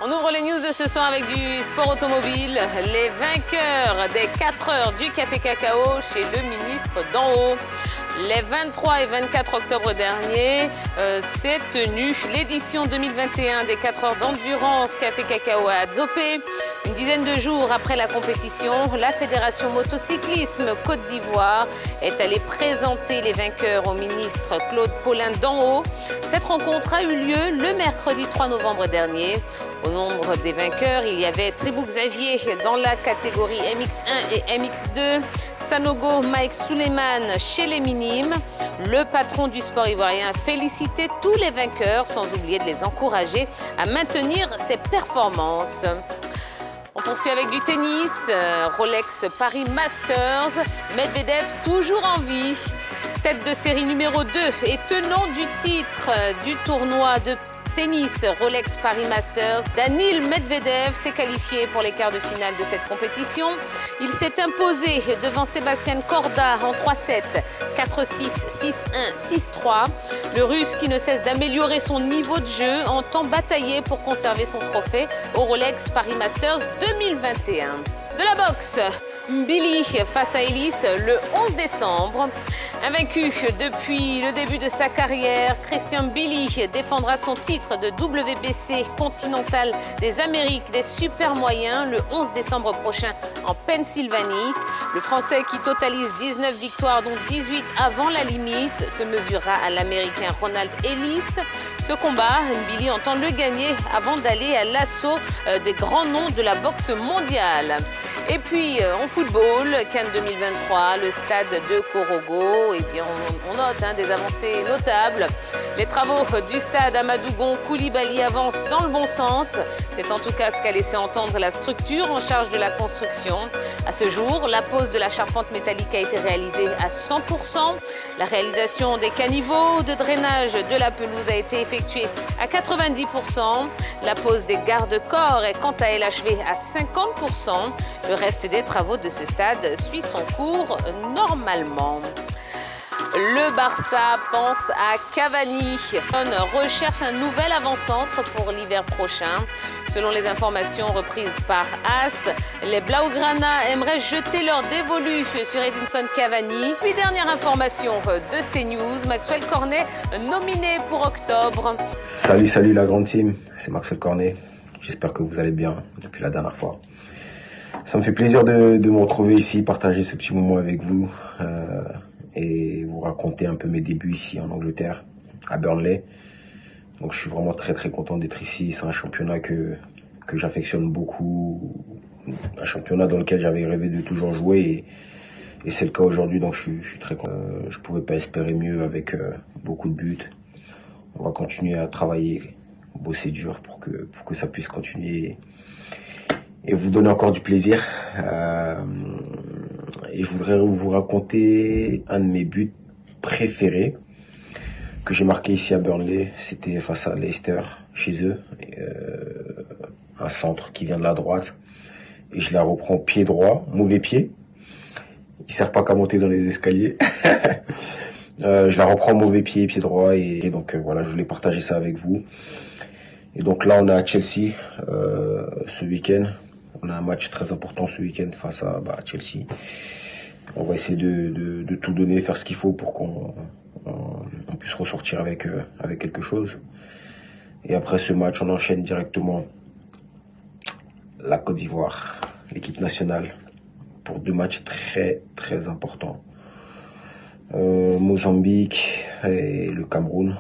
On ouvre les news de ce soir avec du sport automobile. Les vainqueurs des 4 heures du Café Cacao chez le ministre d'en haut. Les 23 et 24 octobre dernier, s'est tenue l'édition 2021 des 4 heures d'endurance Café Cacao à Adzopé. Une dizaine de jours après la compétition, la Fédération Motocyclisme Côte d'Ivoire est allée présenter les vainqueurs au ministre Claude Paulin d'en haut. Cette rencontre a eu lieu le mercredi 3 novembre dernier. Au nombre des vainqueurs, il y avait Tribou Xavier dans la catégorie MX1 et MX2, Sanogo Mike Suleiman chez les minimes. Le patron du sport ivoirien a félicité tous les vainqueurs sans oublier de les encourager à maintenir ses performances. On poursuit avec du tennis, Rolex Paris Masters, Medvedev toujours en vie. Tête de série numéro 2 et tenant du titre du tournoi de tennis Rolex Paris Masters, Daniil Medvedev s'est qualifié pour les quarts de finale de cette compétition. Il s'est imposé devant Sébastien Corda en 3-7, 4-6, 6-1, 6-3. Le Russe, qui ne cesse d'améliorer son niveau de jeu, entend batailler pour conserver son trophée au Rolex Paris Masters 2021. De la boxe, Billy face à Ellis le 11 décembre. Invaincu depuis le début de sa carrière, Christian Billy défendra son titre de WBC continental des Amériques des super moyens le 11 décembre prochain en Pennsylvanie. Le Français, qui totalise 19 victoires dont 18 avant la limite, se mesurera à l'Américain Ronald Ellis. Ce combat, Billy entend le gagner avant d'aller à l'assaut des grands noms de la boxe mondiale. Et puis, en football, Cannes 2023, le stade de Korogo, eh bien, on note des avancées notables. Les travaux du stade Amadou Koulibaly avancent dans le bon sens. C'est en tout cas ce qu'a laissé entendre la structure en charge de la construction. À ce jour, la pose de la charpente métallique a été réalisée à 100%. La réalisation des caniveaux de drainage de la pelouse a été effectuée à 90%. La pose des garde-corps est quant à elle achevée à 50%. Le reste des travaux de ce stade suit son cours normalement. Le Barça pense à Cavani. On recherche un nouvel avant-centre pour l'hiver prochain. Selon les informations reprises par AS, les Blaugrana aimeraient jeter leur dévolu sur Edinson Cavani. Puis dernière information de CNews, Maxwell Cornet nominé pour octobre. Salut la grande team, c'est Maxwell Cornet. J'espère que vous allez bien depuis la dernière fois. Ça me fait plaisir de me retrouver ici, partager ce petit moment avec vous et vous raconter un peu mes débuts ici en Angleterre, à Burnley. Donc je suis vraiment très content d'être ici. C'est un championnat que j'affectionne beaucoup, un championnat dans lequel j'avais rêvé de toujours jouer et c'est le cas aujourd'hui. Donc je suis très content. Je pouvais pas espérer mieux avec beaucoup de buts. On va continuer à travailler, bosser dur pour que ça puisse continuer et vous donner encore du plaisir. Et je voudrais vous raconter un de mes buts préférés que j'ai marqué ici à Burnley. C'était face à Leicester, chez eux. Un centre qui vient de la droite. Et je la reprends pied droit, mauvais pied. Il sert pas qu'à monter dans les escaliers. Je la reprends mauvais pied droit. Et donc voilà, je voulais partager ça avec vous. Et donc là, on est à Chelsea ce week-end. On a un match très important ce week-end face à Chelsea. On va essayer de tout donner, faire ce qu'il faut pour qu'on puisse ressortir avec quelque chose. Et après ce match, on enchaîne directement la Côte d'Ivoire, l'équipe nationale, pour 2 matchs très importants. Mozambique et le Cameroun.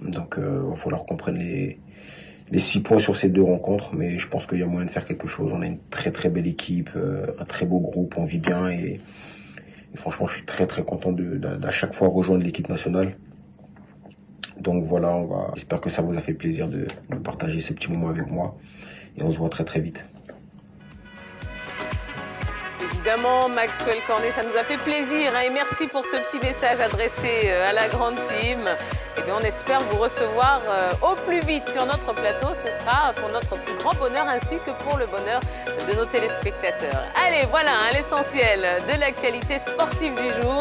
Donc il va falloir qu'on prenne les 6 points sur ces 2 rencontres, mais je pense qu'il y a moyen de faire quelque chose. On a une très belle équipe, un très beau groupe, on vit bien et franchement je suis très content d'à chaque fois rejoindre l'équipe nationale. Donc voilà, j'espère que ça vous a fait plaisir de partager ce petit moment avec moi et on se voit très vite. Évidemment, Maxwell Cornet, ça nous a fait plaisir et merci pour ce petit message adressé à la grande team. Et bien, on espère vous recevoir au plus vite sur notre plateau. Ce sera pour notre plus grand bonheur ainsi que pour le bonheur de nos téléspectateurs. Allez, voilà l'essentiel de l'actualité sportive du jour.